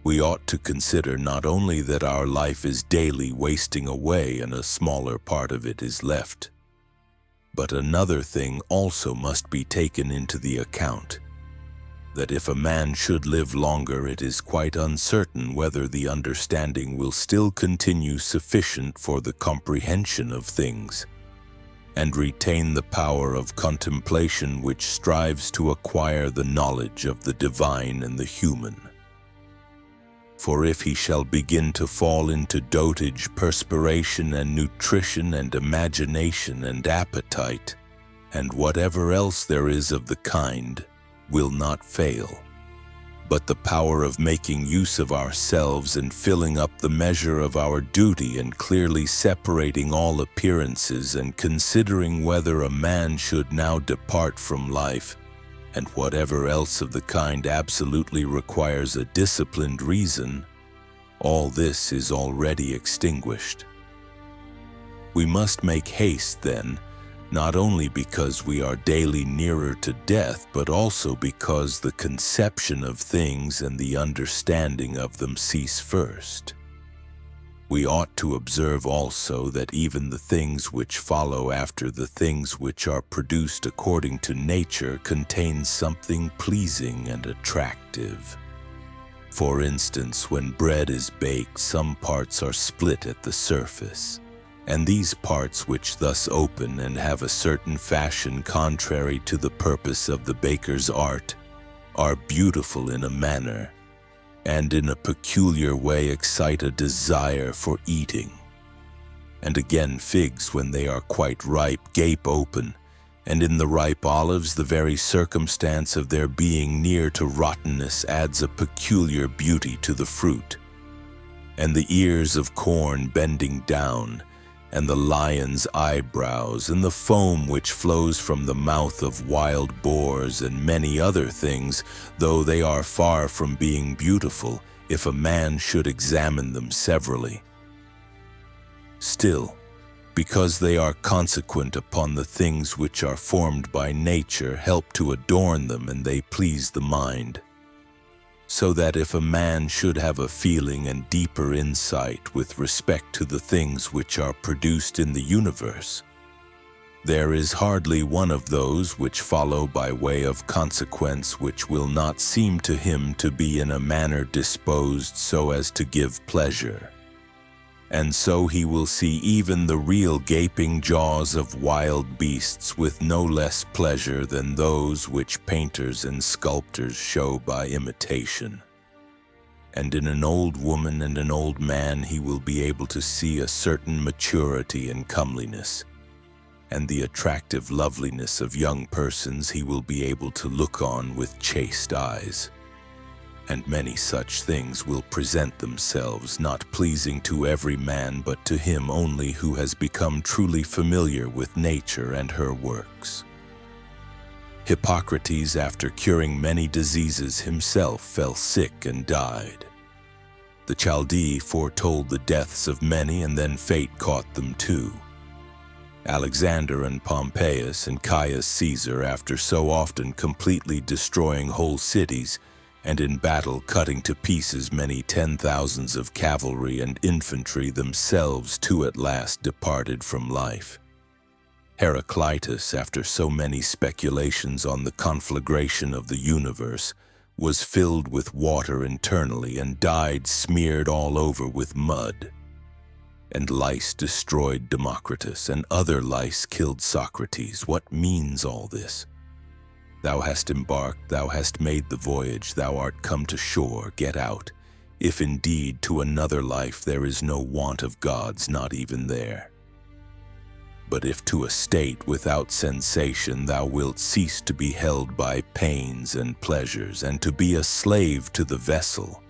we ought to consider not only that our life is daily wasting away and a smaller part of it is left, but another thing also must be taken into the account, that if a man should live longer, it is quite uncertain whether the understanding will still continue sufficient for the comprehension of things, and retain the power of contemplation which strives to acquire the knowledge of the divine and the human. For if he shall begin to fall into dotage, perspiration and nutrition and imagination and appetite, and whatever else there is of the kind, will not fail. But the power of making use of ourselves and filling up the measure of our duty and clearly separating all appearances and considering whether a man should now depart from life, and whatever else of the kind absolutely requires a disciplined reason, all this is already extinguished. We must make haste, then, not only because we are daily nearer to death, but also because the conception of things and the understanding of them cease first. We ought to observe also that even the things which follow after the things which are produced according to nature contain something pleasing and attractive. For instance, when bread is baked, some parts are split at the surface, and these parts which thus open and have a certain fashion contrary to the purpose of the baker's art are beautiful in a manner, and in a peculiar way excite a desire for eating. And again, figs, when they are quite ripe, gape open, and in the ripe olives the very circumstance of their being near to rottenness adds a peculiar beauty to the fruit. And the ears of corn bending down, and the lion's eyebrows, and the foam which flows from the mouth of wild boars, and many other things, though they are far from being beautiful, if a man should examine them severally, still, because they are consequent upon the things which are formed by nature, help to adorn them, and they please the mind. So that if a man should have a feeling and deeper insight with respect to the things which are produced in the universe, there is hardly one of those which follow by way of consequence which will not seem to him to be in a manner disposed so as to give pleasure. And so he will see even the real gaping jaws of wild beasts with no less pleasure than those which painters and sculptors show by imitation. And in an old woman and an old man he will be able to see a certain maturity and comeliness, and the attractive loveliness of young persons he will be able to look on with chaste eyes. And many such things will present themselves, not pleasing to every man, but to him only who has become truly familiar with nature and her works. Hippocrates, after curing many diseases himself, fell sick and died. The Chaldee foretold the deaths of many, and then fate caught them too. Alexander and Pompeius and Caius Caesar, after so often completely destroying whole cities, and in battle cutting to pieces many 10,000s of cavalry and infantry, themselves too at last departed from life. Heraclitus, after so many speculations on the conflagration of the universe, was filled with water internally and died smeared all over with mud. And lice destroyed Democritus, and other lice killed Socrates. What means all this? Thou hast embarked, thou hast made the voyage, thou art come to shore, get out. If indeed to another life there is no want of gods, not even there. But if to a state without sensation thou wilt cease to be held by pains and pleasures, and to be a slave to the vessel,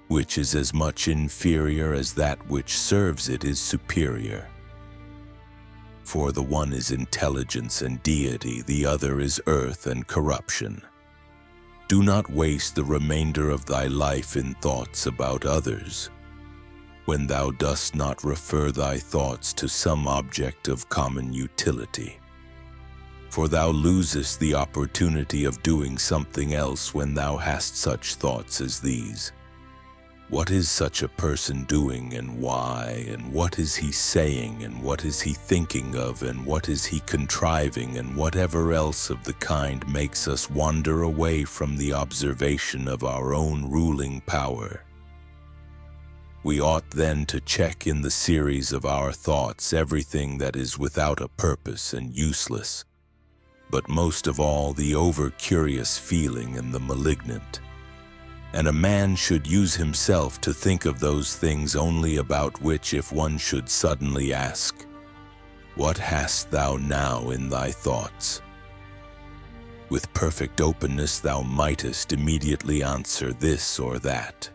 which is as much inferior as that which serves it is superior. For the one is intelligence and deity, the other is earth and corruption. Do not waste the remainder of thy life in thoughts about others, when thou dost not refer thy thoughts to some object of common utility. For thou losest the opportunity of doing something else when thou hast such thoughts as these. What is such a person doing, and why, and what is he saying, and what is he thinking of, and what is he contriving, and whatever else of the kind makes us wander away from the observation of our own ruling power. We ought then to check in the series of our thoughts everything that is without a purpose and useless, but most of all the over-curious feeling and the malignant. And a man should use himself to think of those things only about which, if one should suddenly ask, "What hast thou now in thy thoughts?" with perfect openness thou mightest immediately answer this or that,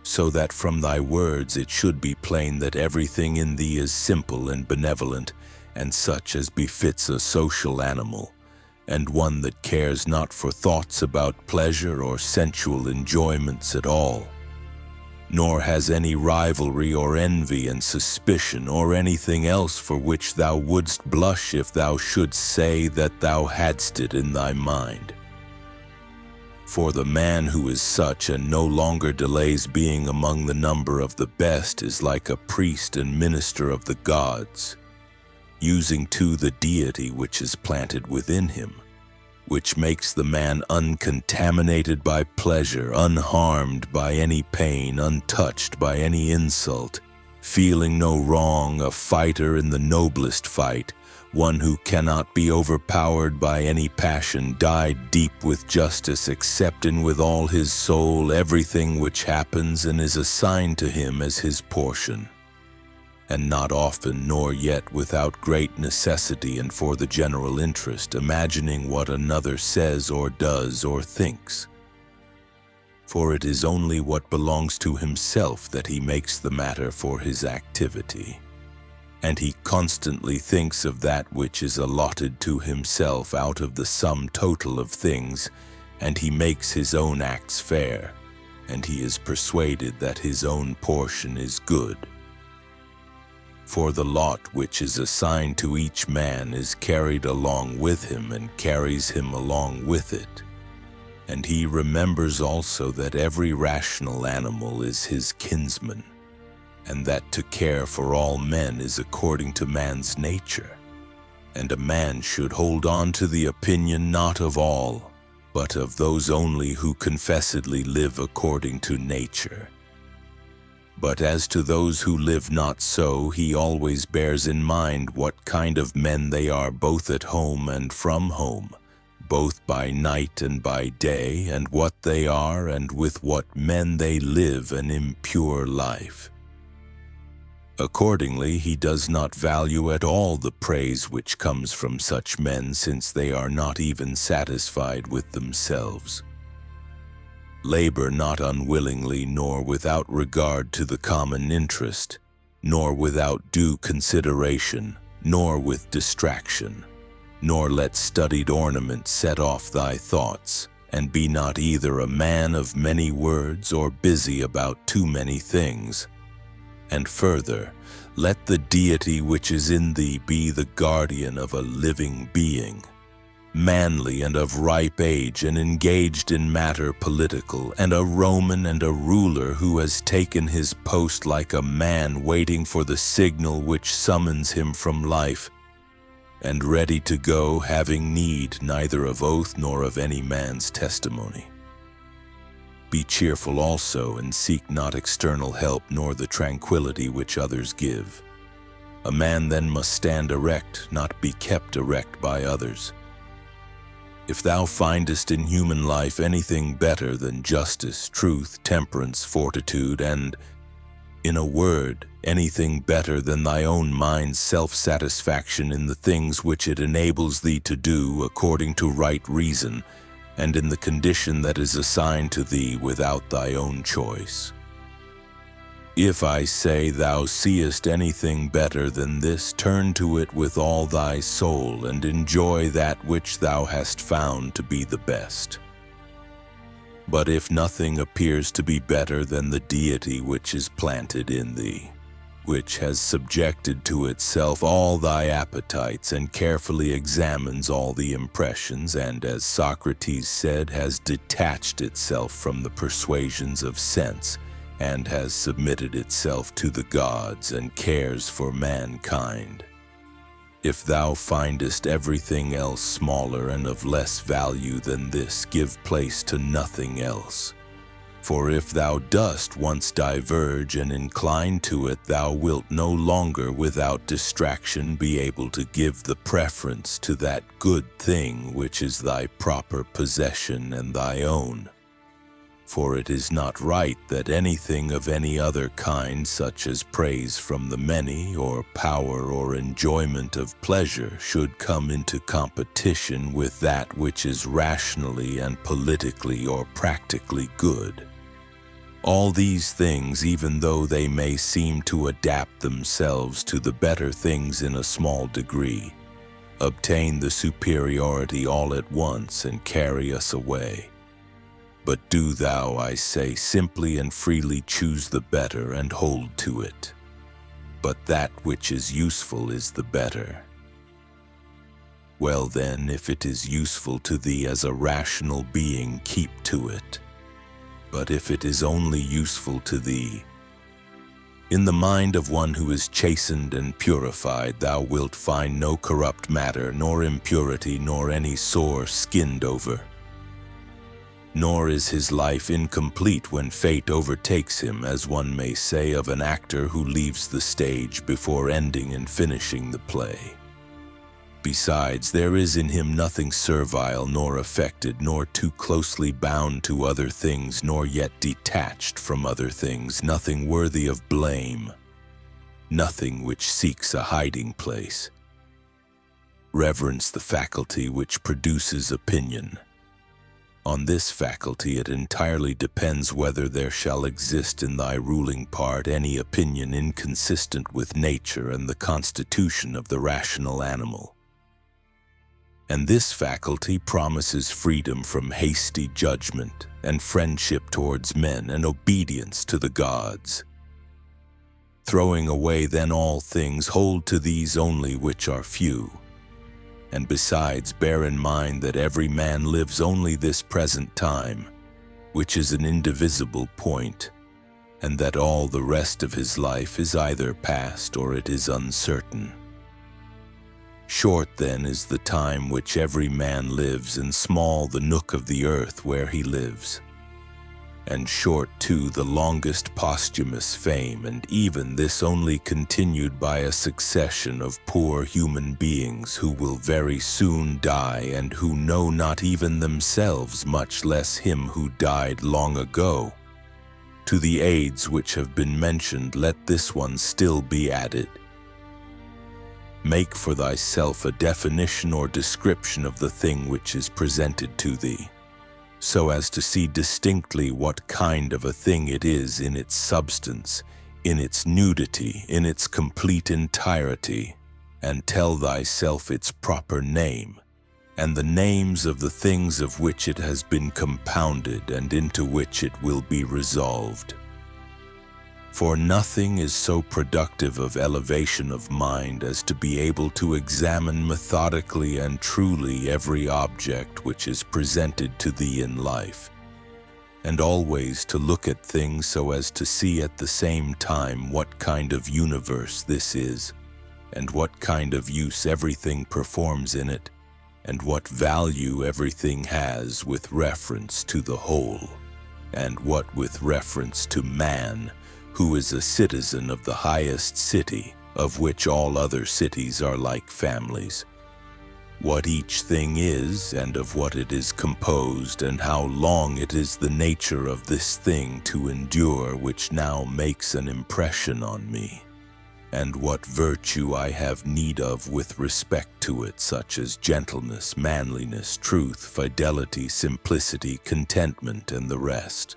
so that from thy words it should be plain that everything in thee is simple and benevolent, and such as befits a social animal, and one that cares not for thoughts about pleasure or sensual enjoyments at all, nor has any rivalry or envy and suspicion or anything else for which thou wouldst blush if thou shouldst say that thou hadst it in thy mind. For the man who is such and no longer delays being among the number of the best is like a priest and minister of the gods, using too the deity which is planted within him, which makes the man uncontaminated by pleasure, unharmed by any pain, untouched by any insult, feeling no wrong, a fighter in the noblest fight, one who cannot be overpowered by any passion, dyed deep with justice, accepting with all his soul everything which happens and is assigned to him as his portion, and not often nor yet without great necessity and for the general interest, imagining what another says or does or thinks. For it is only what belongs to himself that he makes the matter for his activity, and he constantly thinks of that which is allotted to himself out of the sum total of things, and he makes his own acts fair, and he is persuaded that his own portion is good. For the lot which is assigned to each man is carried along with him and carries him along with it. And he remembers also that every rational animal is his kinsman, and that to care for all men is according to man's nature. And a man should hold on to the opinion not of all, but of those only who confessedly live according to nature. But as to those who live not so, he always bears in mind what kind of men they are both at home and from home, both by night and by day, and what they are and with what men they live an impure life. Accordingly, he does not value at all the praise which comes from such men, since they are not even satisfied with themselves. Labor not unwillingly, nor without regard to the common interest, nor without due consideration, nor with distraction, nor let studied ornament set off thy thoughts, and be not either a man of many words or busy about too many things. And further, let the deity which is in thee be the guardian of a living being, manly and of ripe age, and engaged in matter political, and a Roman and a ruler who has taken his post like a man waiting for the signal which summons him from life, and ready to go, having need neither of oath nor of any man's testimony. Be cheerful also, and seek not external help nor the tranquility which others give. A man then must stand erect, not be kept erect by others. If thou findest in human life anything better than justice, truth, temperance, fortitude, and, in a word, anything better than thy own mind's self-satisfaction in the things which it enables thee to do according to right reason, and in the condition that is assigned to thee without thy own choice. If I say thou seest anything better than this, turn to it with all thy soul, and enjoy that which thou hast found to be the best. But if nothing appears to be better than the deity which is planted in thee, which has subjected to itself all thy appetites, and carefully examines all the impressions, and, as Socrates said, has detached itself from the persuasions of sense, and has submitted itself to the gods and cares for mankind. If thou findest everything else smaller and of less value than this, give place to nothing else. For if thou dost once diverge and incline to it, thou wilt no longer without distraction be able to give the preference to that good thing which is thy proper possession and thy own. For it is not right that anything of any other kind, such as praise from the many, or power or enjoyment of pleasure, should come into competition with that which is rationally and politically or practically good. All these things, even though they may seem to adapt themselves to the better things in a small degree, obtain the superiority all at once and carry us away. But do thou, I say, simply and freely choose the better and hold to it. But that which is useful is the better. Well then, if it is useful to thee as a rational being, keep to it. But if it is only useful to thee, in the mind of one who is chastened and purified, thou wilt find no corrupt matter, nor impurity, nor any sore skinned over. Nor is his life incomplete when fate overtakes him, as one may say of an actor who leaves the stage before ending and finishing the play. Besides, there is in him nothing servile, nor affected, nor too closely bound to other things, nor yet detached from other things, nothing worthy of blame, nothing which seeks a hiding place. Reverence the faculty which produces opinion. On this faculty it entirely depends whether there shall exist in thy ruling part any opinion inconsistent with nature and the constitution of the rational animal. And this faculty promises freedom from hasty judgment, and friendship towards men, and obedience to the gods. Throwing away then all things, hold to these only which are few. And besides, bear in mind that every man lives only this present time, which is an indivisible point, and that all the rest of his life is either past or it is uncertain. Short then is the time which every man lives, and small the nook of the earth where he lives. And short too the longest posthumous fame, and even this only continued by a succession of poor human beings who will very soon die, and who know not even themselves, much less him who died long ago. To the aids which have been mentioned, let this one still be added. Make for thyself a definition or description of the thing which is presented to thee, so as to see distinctly what kind of a thing it is in its substance, in its nudity, in its complete entirety, and tell thyself its proper name, and the names of the things of which it has been compounded and into which it will be resolved. For nothing is so productive of elevation of mind as to be able to examine methodically and truly every object which is presented to thee in life, and always to look at things so as to see at the same time what kind of universe this is, and what kind of use everything performs in it, and what value everything has with reference to the whole, and what with reference to man, who is a citizen of the highest city, of which all other cities are like families. What each thing is, and of what it is composed, and how long it is the nature of this thing to endure, which now makes an impression on me, and what virtue I have need of with respect to it, such as gentleness, manliness, truth, fidelity, simplicity, contentment, and the rest.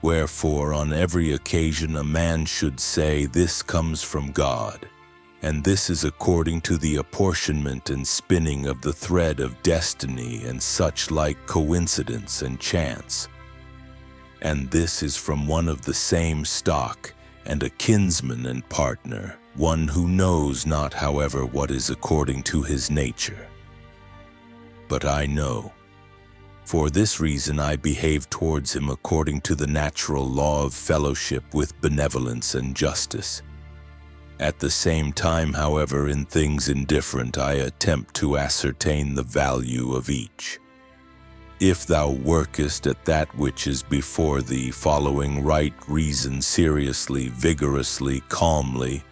Wherefore, on every occasion a man should say, this comes from God, and this is according to the apportionment and spinning of the thread of destiny and such like coincidence and chance. And this is from one of the same stock, and a kinsman and partner, one who knows not, however, what is according to his nature. But I know, For this reason I behave towards him according to the natural law of fellowship with benevolence and justice. At the same time, however, in things indifferent I attempt to ascertain the value of each. If thou workest at that which is before thee, following right reason seriously, vigorously, calmly,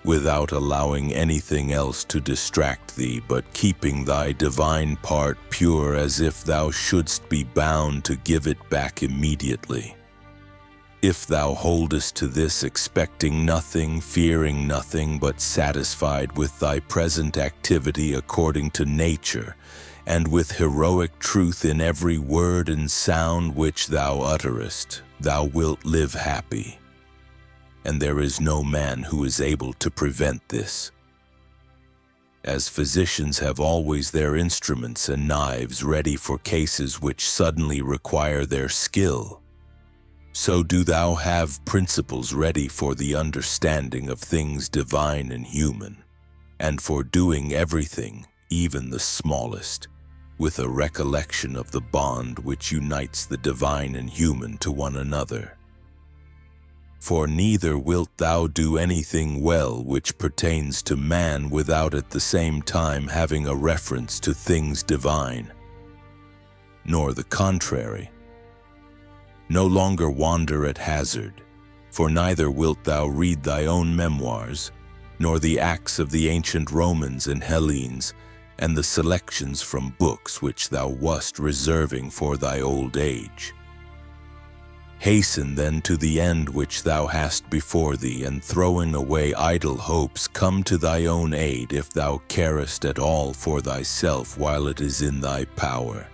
without allowing anything else to distract thee, but keeping thy divine part pure as if thou shouldst be bound to give it back immediately. If thou holdest to this, expecting nothing, fearing nothing, but satisfied with thy present activity according to nature, and with heroic truth in every word and sound which thou utterest, thou wilt live happy. And there is no man who is able to prevent this. As physicians have always their instruments and knives ready for cases which suddenly require their skill, so do thou have principles ready for the understanding of things divine and human, and for doing everything, even the smallest, with a recollection of the bond which unites the divine and human to one another. For neither wilt thou do anything well which pertains to man without at the same time having a reference to things divine, nor the contrary. No longer wander at hazard, for neither wilt thou read thy own memoirs, nor the acts of the ancient Romans and Hellenes, and the selections from books which thou wast reserving for thy old age. Hasten then to the end which thou hast before thee, and throwing away idle hopes, come to thy own aid if thou carest at all for thyself while it is in thy power.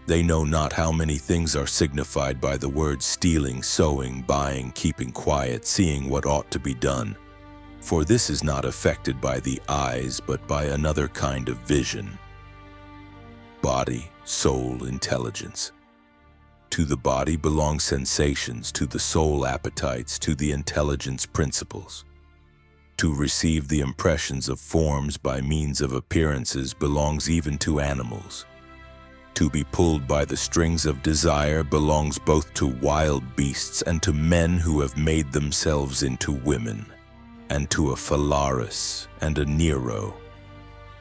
They know not how many things are signified by the words stealing, sowing, buying, keeping quiet, seeing what ought to be done. For this is not affected by the eyes, but by another kind of vision. Body, soul, intelligence. To the body belong sensations, to the soul appetites, to the intelligence principles. To receive the impressions of forms by means of appearances belongs even to animals. To be pulled by the strings of desire belongs both to wild beasts and to men who have made themselves into women, and to a Phalaris and a Nero,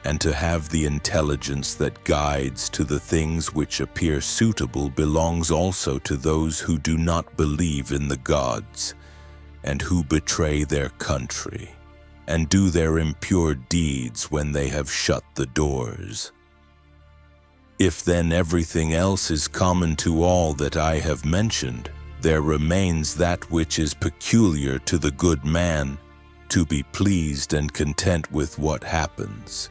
and to have the intelligence that guides to the things which appear suitable belongs also to those who do not believe in the gods, and who betray their country, and do their impure deeds when they have shut the doors. If then everything else is common to all that I have mentioned, there remains that which is peculiar to the good man, to be pleased and content with what happens,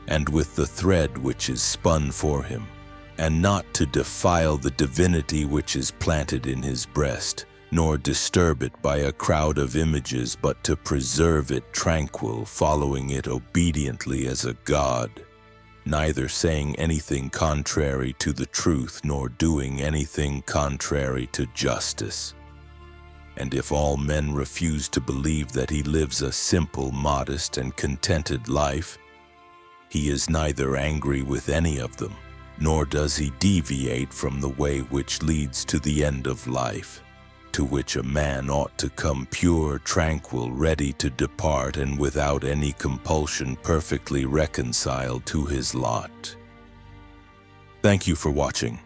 and with the thread which is spun for him, and not to defile the divinity which is planted in his breast, nor disturb it by a crowd of images, but to preserve it tranquil, following it obediently as a god, neither saying anything contrary to the truth, nor doing anything contrary to justice. And if all men refuse to believe that he lives a simple, modest, and contented life, he is neither angry with any of them, nor does he deviate from the way which leads to the end of life, to which a man ought to come pure, tranquil, ready to depart, and without any compulsion, perfectly reconciled to his lot. Thank you for watching.